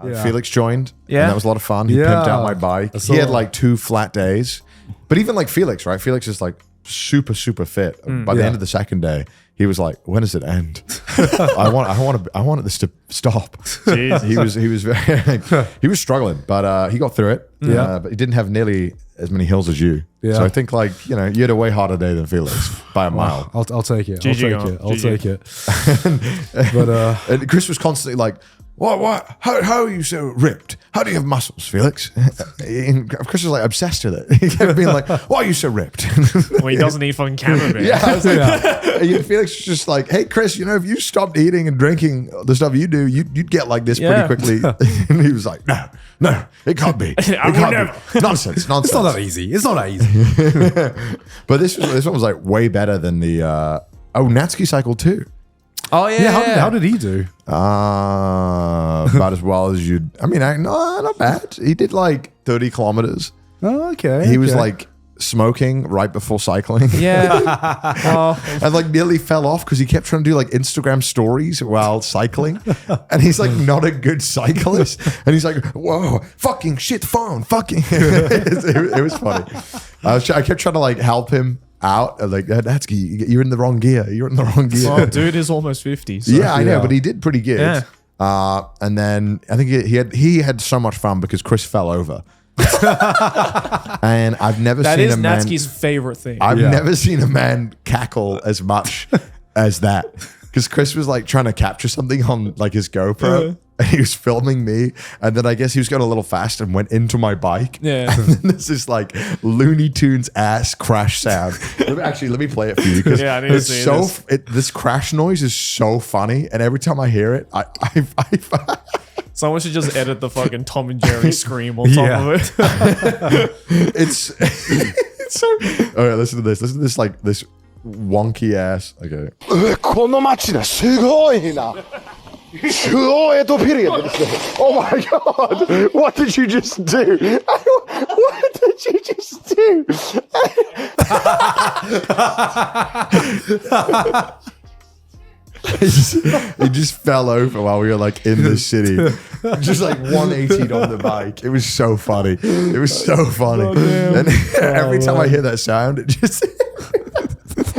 Felix joined. Yeah. And that was a lot of fun. He pimped out my bike. He had like 2 flat days. But even like Felix, right? Felix is like super, super fit. By the end of the second day, he was like, "When does it end? I wanted this to stop." Jesus. He was very he was struggling, but he got through it. But he didn't have nearly as many hills as you. Yeah. So I think like you had a way harder day than Felix by a mile. I'll take it. I'll take it. But and Chris was constantly like, "What? How are you so ripped? How do you have muscles, Felix?" And Chris was like obsessed with it. He kept being like, "Why are you so ripped?" Well, he doesn't eat fucking camembert. Yeah, I was like, and Felix was just like, "Hey, Chris, if you stopped eating and drinking the stuff you do, you'd get like this pretty quickly." And he was like, "No, it can't be. It can't be. Nonsense. It's not that easy. But this one was like way better than the Natsuki cycle too. Oh yeah. How did he do? About as well as you'd. I mean, no, not bad. He did like 30 kilometers. Oh, okay. He was like smoking right before cycling. Yeah. And like nearly fell off because he kept trying to do like Instagram stories while cycling. And he's like not a good cyclist. And he's like, "Whoa, fucking shit phone, fucking." It was funny. I kept trying to like help him out. Like, Natsuki, you're in the wrong gear. You're in the wrong gear. Well, dude is almost 50. So. Yeah, I know, but he did pretty good. Yeah. And then I think he had so much fun because Chris fell over. And I've never That seen is a man. Natsuki's favorite thing. I've never seen a man cackle as much as that. Because Chris was like trying to capture something on like his GoPro. And he was filming me. And then I guess he was going a little fast and went into my bike. Yeah. And then there's this like Looney Tunes ass crash sound. Let me play it for you. Because Yeah, I need to see this crash noise is so funny. And every time I hear it, I Someone should just edit the fucking Tom and Jerry scream on top of it. it's so. All right, listen to this. Listen to this like this wonky ass. Okay. この街だ、すごいな。すごいperiod ですね。Oh my god! What did you just do? What did you just do? He just fell over while we were like in the city, just like 180'd on the bike. It was so funny. It was so funny. And every time I hear that sound, it just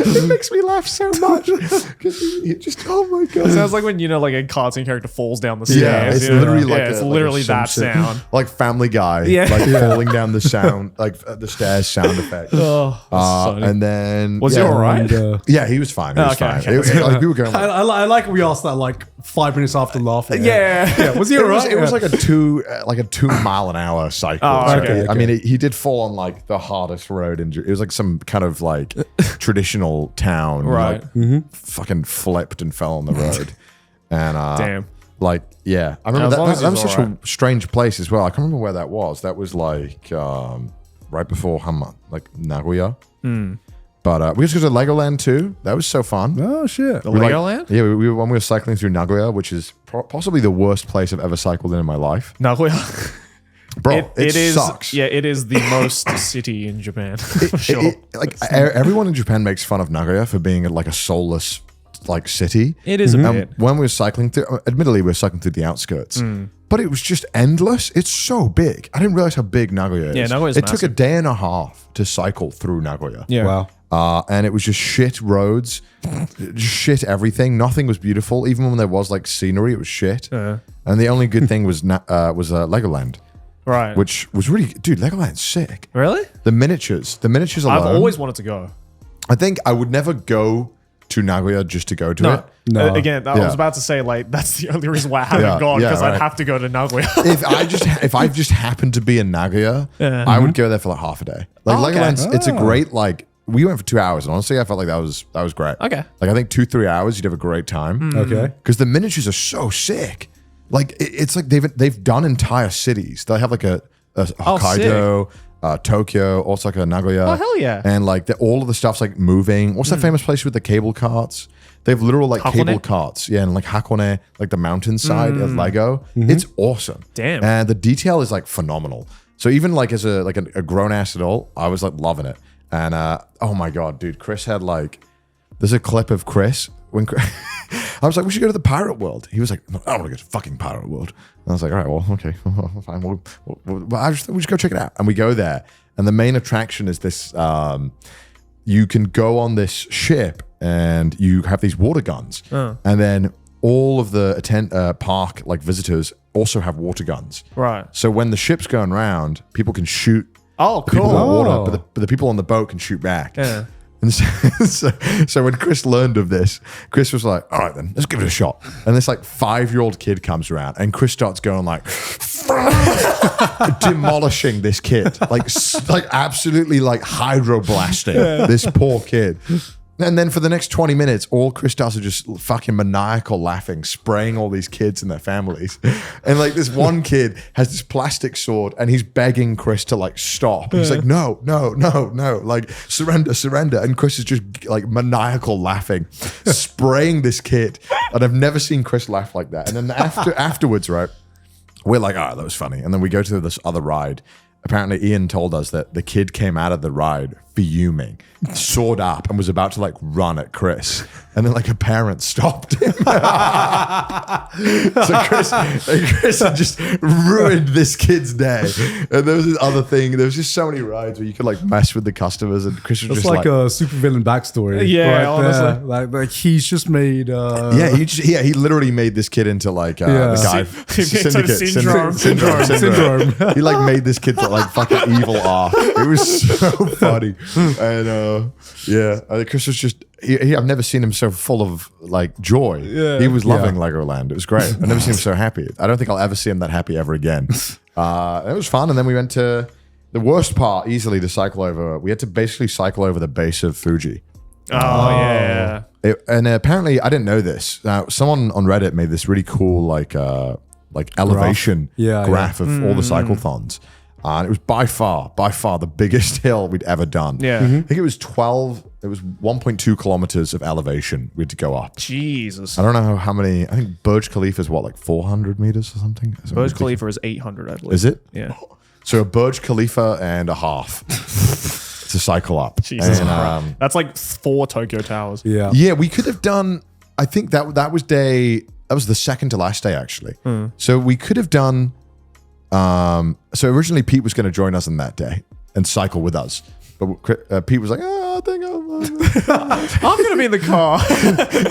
it makes me laugh so much because he just, oh my god! It sounds like when like a cartoon character falls down the stairs. Yeah, it's literally like it's a literally that Simpson, sound. like Family Guy, like falling down the sound, like the stairs sound effect. And then Was he all right? Yeah, he was fine. He was fine. okay. It was, like, we were going. Like, I like we asked that like 5 minutes after laughing. Yeah. Was he all right? It was like a 2 mile an hour cycle. Oh, So, okay. I mean, he did fall on like the hardest road in. It was like some kind of like traditional town, Right. Like, fucking flipped and fell on the road, and Damn. like yeah, I remember as long as that was he's such all right. a strange place as well. I can't remember where that was. That was like right before Hama, like Nagoya. But we just go to Legoland too. That was so fun. Oh shit. The Legoland? Yeah, when we were cycling through Nagoya, which is possibly the worst place I've ever cycled in my life. Nagoya. Bro, it is. sucks. Yeah, it is the most city in Japan. For sure. Everyone in Japan makes fun of Nagoya for being like a soulless like city. It is a bit. When we were cycling through, admittedly we were cycling through the outskirts, but it was just endless. It's so big. I didn't realize how big Nagoya is. Yeah, Nagoya's It took a massive. day and a half to cycle through Nagoya. Yeah. Wow. And it was just shit roads, just shit everything. Nothing was beautiful. Even when there was like scenery, it was shit. And the only good thing was Legoland. Right. Which was really, dude, Legoland's sick. Really? The miniatures alone. I've always wanted to go. I think I would never go to Nagoya just to go to it. No. Again, I was about to say like that's the only reason why I haven't Yeah, gone yeah, because right. I'd have to go to Nagoya. If I just happened to be in Nagoya, I would go there for like half a day. Like Oh, okay. Legoland's, it's a great like. We went for 2 hours, and honestly, I felt like that was great. Okay. Like I think 2-3 hours, you'd have a great time. Okay. Because the miniatures are so sick. Like it's like they've done entire cities. They have like a Hokkaido, Tokyo, Osaka, Nagoya. Oh, hell yeah. And like all of the stuff's like moving. What's that famous place with the cable carts? They have literal like Hakone? cable carts. Yeah, and like Hakone, like the mountainside of Lego. It's awesome. Damn. And the detail is like phenomenal. So even like as a grown ass adult, I was like loving it. And oh my god, dude, Chris had like there's a clip of Chris when I was like, we should go to the pirate world. He was like, no, I don't want to go to fucking pirate world. And I was like, all right, well, okay, fine. We just go check it out. And we go there. And the main attraction is this, you can go on this ship and you have these water guns. And then all of the park like visitors also have water guns. Right. So when the ship's going around, people can shoot Oh, people in the cool. water, but the people on the boat can shoot back. Yeah. And so when Chris learned of this, Chris was like, all right, then, let's give it a shot. And this like 5-year-old kid comes around and Chris starts going like, demolishing this kid, like absolutely like hydroblasting this poor kid. And then for the next 20 minutes, all Chris does is just fucking maniacal laughing, spraying all these kids and their families. And like this one kid has this plastic sword and he's begging Chris to like stop. He's like, no, like surrender. And Chris is just like maniacal laughing, spraying this kid. And I've never seen Chris laugh like that. And then afterwards, right, we're like, oh, that was funny. And then we go to this other ride. Apparently Ian told us that the kid came out of the ride fuming, sword up, and was about to like run at Chris. And then like a parent stopped him. So Chris had just ruined this kid's day. And there was this other thing. There was just so many rides where you could like mess with the customers, and Chris was It's just like a supervillain backstory. Yeah, honestly. there. Like he's just made. he literally made this kid into like the guy Syndrome. He like made this kid like fucking evil off. It was so funny. And Chris was just I've never seen him so full of like joy. He was loving Legoland. It was great. I've never seen him so happy. I don't think I'll ever see him that happy ever again. It was fun. And then we went to the worst part easily to cycle over. We had to basically cycle over the base of Fuji. Yeah. And apparently I didn't know this. Now someone on Reddit made this really cool like elevation graph of all the cyclethons. And it was by far the biggest hill we'd ever done. Yeah. I think it was 1.2 kilometers of elevation we had to go up. Jesus. I don't know how many. I think Burj Khalifa is what, like 400 meters or something? Burj Khalifa is 800, I believe. Is it? Yeah. So a Burj Khalifa and a half to cycle up. Jesus. And, that's like 4 Tokyo Towers. Yeah. yeah, we could have done, I think that was the second to last day actually. So we could have done, so originally Pete was going to join us on that day and cycle with us. But Pete was like, I think I'm going to be in the car.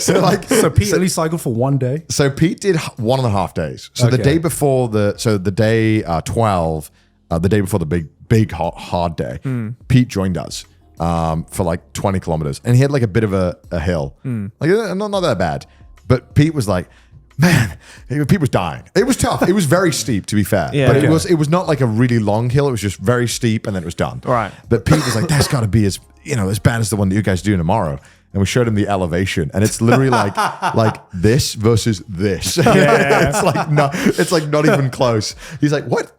so Pete only cycled for one day. So Pete did 1.5 days. So the day before the day 12, the day before the big hard day, Pete joined us for like 20 kilometers, and he had like a bit of a hill, like not that bad. But Pete was like, man, Pete was dying. It was tough. It was very steep, to be fair. Yeah, but it was not like a really long hill. It was just very steep, and then it was done. Right. But Pete was like, that's got to be as bad as the one that you guys do tomorrow. And we showed him the elevation, and it's literally like this versus this. It's like not even close. He's like, what?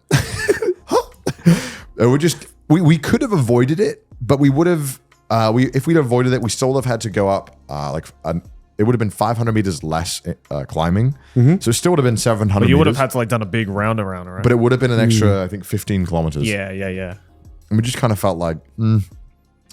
We could have avoided it, but we would have. If we'd avoided it, we still would have had to go up it would have been 500 meters less climbing. So it still would have been 700 But you would have meters. had to like done a big round around, right? But it would have been an extra, I think, 15 kilometers. Yeah. And we just kind of felt like,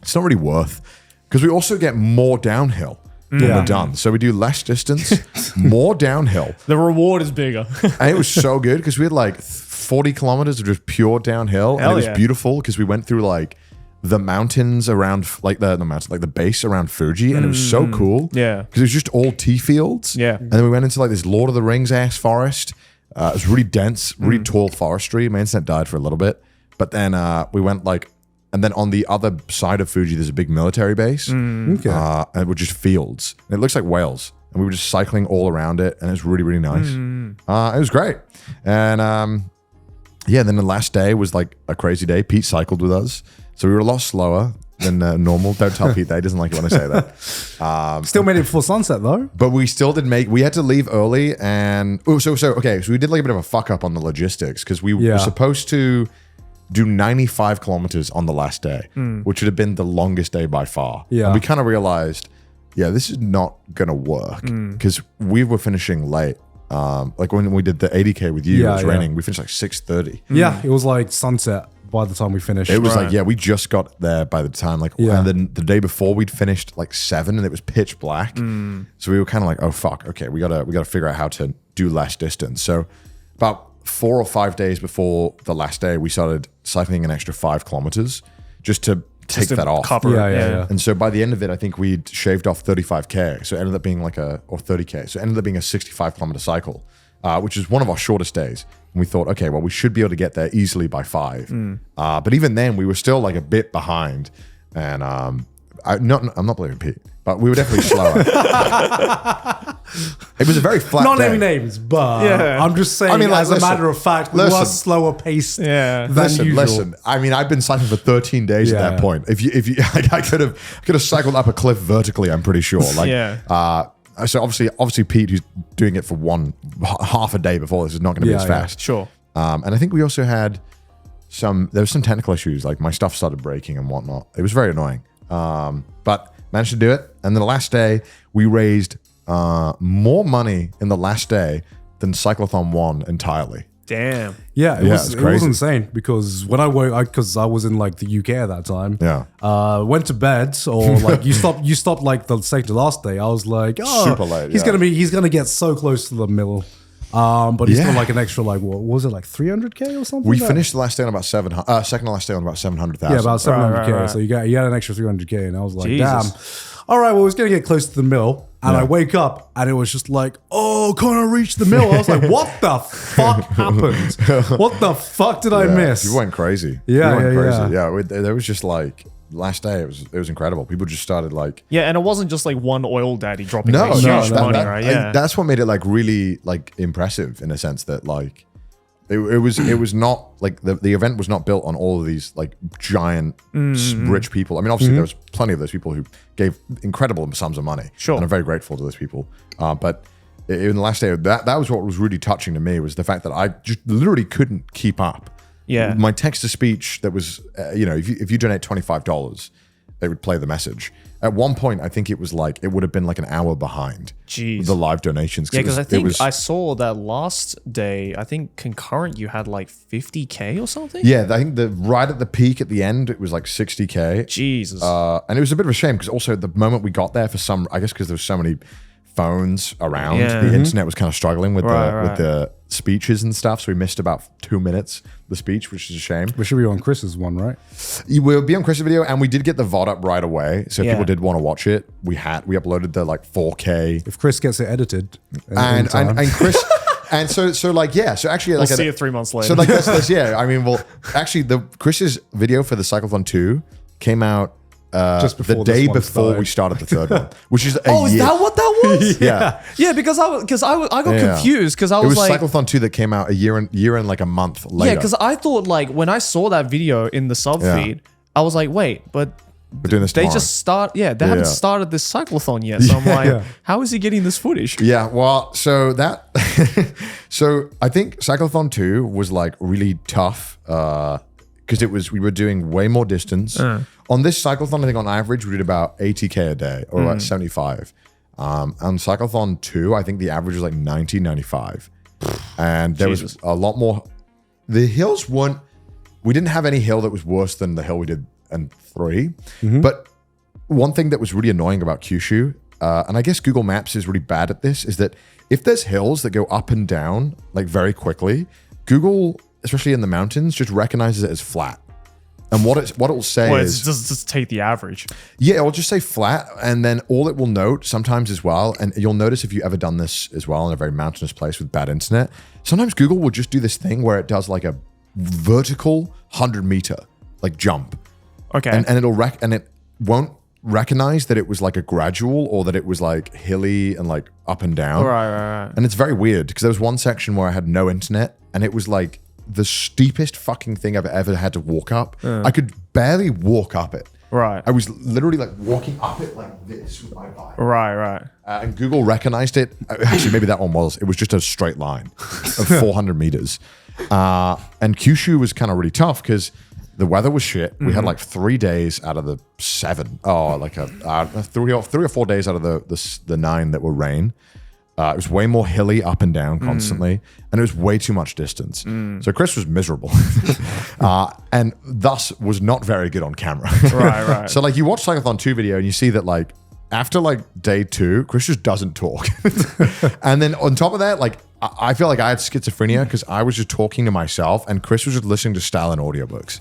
it's not really worth. Because we also get more downhill when we're done. So we do less distance, more downhill. The reward is bigger. And it was so good because we had like 40 kilometers of just pure downhill. And it was beautiful because we went through like the mountains around, like the mountains, like the base around Fuji, and it was so cool. Yeah, because it was just all tea fields. Yeah, and then we went into like this Lord of the Rings ass forest. It was really dense, really tall forestry. My internet died for a little bit, but then we went like, and then on the other side of Fuji, there's a big military base. And it was just fields. And it looks like Wales, and we were just cycling all around it, and it was really, really nice. It was great, and then the last day was like a crazy day. Pete cycled with us. So we were a lot slower than normal. Don't tell Pete that. He doesn't like it when I say that. Still made it before sunset though. But we still did we had to leave early, and so we did like a bit of a fuck up on the logistics because we were supposed to do 95 kilometers on the last day, which would have been the longest day by far. Yeah. And we kind of realized, this is not going to work because we were finishing late. Like when we did the 80K with you, it was raining. We finished like 6:30. Yeah, it was like sunset by the time we finished. It was like, yeah, we just got there by the time, like, Yeah. and then the day before we'd finished like 7 and it was pitch black. So we were kind of like, oh fuck, okay, we gotta figure out how to do less distance. So about 4 or 5 days before the last day, we started cycling an extra 5 kilometers just to take Just to that off. cover it, Yeah. And so by the end of it, I think we'd shaved off 35K. So it ended up being or 30K. So it ended up being a 65 kilometer cycle, which is one of our shortest days. And we thought, okay, well, we should be able to get there easily by 5. But even then, we were still like a bit behind. And I'm not blaming Pete, but we were definitely slower. It was a very flat Not day. naming names, but Yeah. I'm just saying, I mean, like, as a listen, matter of fact, we were listen. slower paced Yeah. than usual. Listen. I mean, I've been cycling for 13 days at Yeah. that point. If you, I could have cycled up a cliff vertically. I'm pretty sure. Like, so obviously, Pete, who's doing it for half a day before this, is not going to be Yeah, as yeah. fast. Sure. And I think we also had there was some technical issues, like my stuff started breaking and whatnot. It was very annoying. But managed to do it. And then the last day, we raised more money in the last day than Cyclethon won entirely. Damn. Yeah, it Yeah, was it's it was crazy. insane because when I woke, because I was in like the UK at that time. Yeah. Went to bed, or like you stopped like the second to last day. I was like, oh, Super late, He's yeah. he's gonna get so close to the middle. But he's Yeah. got like an extra like what was it, like 300K or something? We like that? finished the last day on about second to last day on about 700,000. Yeah, about 700K. right. So you got an extra 300K, and I was like, Jesus. damn. All right, well, it's gonna get close to the middle, and Yeah. I wake up, and it was just like, oh, can't I reach the middle? I was like, what the fuck happened? What the fuck did I miss? You went crazy. Yeah, You went yeah, crazy. yeah. There was just like last day. It was incredible. People just started like. Yeah, and it wasn't just like one oil daddy dropping No, like huge no, money, right? Yeah. that's what made it like really like impressive in a sense that like it was not like the event was not built on all of these like giant rich people. I mean, obviously there was plenty of those people who gave incredible sums of money. Sure. And I'm very grateful to those people. But in the last day, that was what was really touching to me, was the fact that I just literally couldn't keep up. Yeah. My text to speech that was, if you donate $25, they would play the message. At one point, I think it was like, it would have been like an hour behind Jeez. the live donations. Yeah, because I think was, I saw that last day, I think concurrent you had like 50K or something? yeah, I think right at the peak at the end, it was like 60K. Jesus. And it was a bit of a shame because also the moment we got there I guess because there was so many phones around, Yeah. the internet was kind of struggling with Right. with the speeches and stuff. So we missed about 2 minutes of the speech, which is a shame. We should be on Chris's one, right? We'll be on Chris's video, and we did get the VOD up right away. So if Yeah. people did want to watch it, we uploaded the like 4K. If Chris gets it edited, in And time. Chris, and so like, yeah, so actually we'll like see it 3 months later. So like that's yeah. I mean, well, actually, Chris's video for the Cyclethon 2 came out Just the before this day one before we started the third one, which is a is year. that what that was? Yeah. Yeah, because I got Yeah. confused because I It was was like, Cyclethon 2 that came out a year and like a month later. yeah, because I thought like when I saw that video in the sub Yeah. feed, I was like, wait, but we're doing this they tomorrow. just they haven't Yeah. started this cyclothon yet. So I'm like, Yeah. how is he getting this footage? Yeah, well, so I think Cyclethon 2 was like really tough because we were doing way more distance. On this Cyclethon, I think on average we did about 80K a day or about 75. On Cyclethon 2, I think the average was like 90, 95. And there Jesus. was a lot more. The hills we didn't have any hill that was worse than the hill we did in 3. But one thing that was really annoying about Kyushu, and I guess Google Maps is really bad at this, is that if there's hills that go up and down like very quickly, Google, especially in the mountains, just recognizes it as flat. And what it will say Well, is, it's just take the average. yeah, it will just say flat, and then all it will note sometimes as well, and you'll notice if you ever done this as well in a very mountainous place with bad internet, sometimes Google will just do this thing where it does like a vertical 100-meter like jump. Okay. And it won't recognize that it was like a gradual or that it was like hilly and like up and down. Right. And it's very weird because there was one section where I had no internet and it was like the steepest fucking thing I've ever had to walk up. I could barely walk up it. Right. I was literally like walking up it like this with my bike. Right. And Google recognized it. Actually, maybe that one was. It was just a straight line of 400 meters. And Kyushu was kind of really tough because the weather was shit. We had like 3 days out of the 7. Oh, like 3 or 4 days out of the 9 that were rain. It was way more hilly up and down constantly, and it was way too much distance. So Chris was miserable, and thus was not very good on camera. Right. So like you watch Cyclethon 2 video and you see that like after like day 2, Chris just doesn't talk. And then on top of that, like I feel like I had schizophrenia because I was just talking to myself and Chris was just listening to Stalin audiobooks.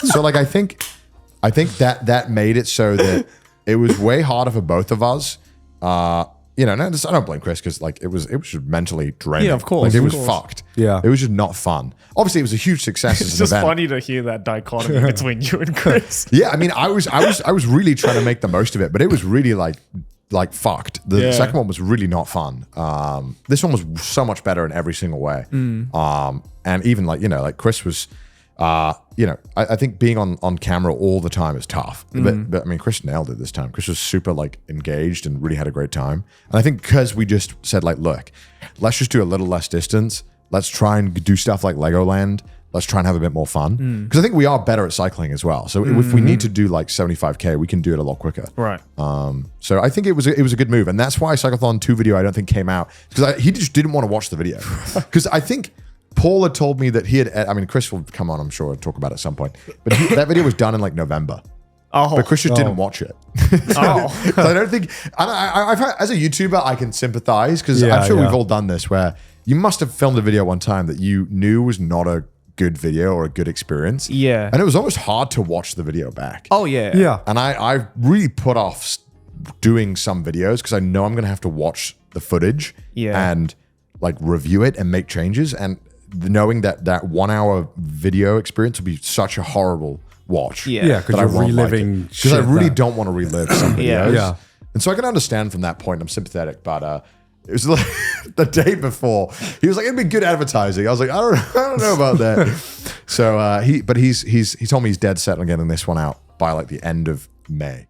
So like I think that made it so that it was way harder for both of us. You know, I don't blame Chris because like it was just mentally draining. Yeah, of course, Like it of was course. fucked. Yeah. It was just not fun. Obviously, it was a huge success It's as an just event. funny to hear that dichotomy between you and Chris. Yeah, I mean, I was really trying to make the most of it, but it was really like fucked. The second one was really not fun. This one was so much better in every single way. And even like, you know, like Chris was, you know, I think being on camera all the time is tough. But I mean, Chris nailed it this time. Chris was super like engaged and really had a great time. And I think because we just said like, look, let's just do a little less distance. Let's try and do stuff like Legoland. Let's try and have a bit more fun. Because I think we are better at cycling as well. So if we need to do like 75K, we can do it a lot quicker. Right. So I think it was a good move. And that's why Cyclethon 2 video I don't think came out. Because he just didn't want to watch the video. Because I think Paul had told me that he had, I mean, Chris will come on, I'm sure, and talk about it at some point. But that video was done in like November. Oh. But Chris just didn't watch it. Oh. So I don't think, I've had, as a YouTuber, I can sympathize because Yeah, I'm sure yeah. we've all done this where you must have filmed a video one time that you knew was not a good video or a good experience. Yeah. And it was almost hard to watch the video back. Oh, yeah. Yeah. And I really put off doing some videos because I know I'm going to have to watch the footage and like review it and make changes. And knowing that 1 hour video experience would be such a horrible watch. Yeah. Yeah, because that I you're won't like reliving it. Because I shit really that- don't want to relive some videos. Yeah. Yeah. And so I can understand from that point. I'm sympathetic, but it was like the day before. He was like, "It'd be good advertising." I was like, "I don't know about that." So he told me he's dead set on getting this one out by like the end of May.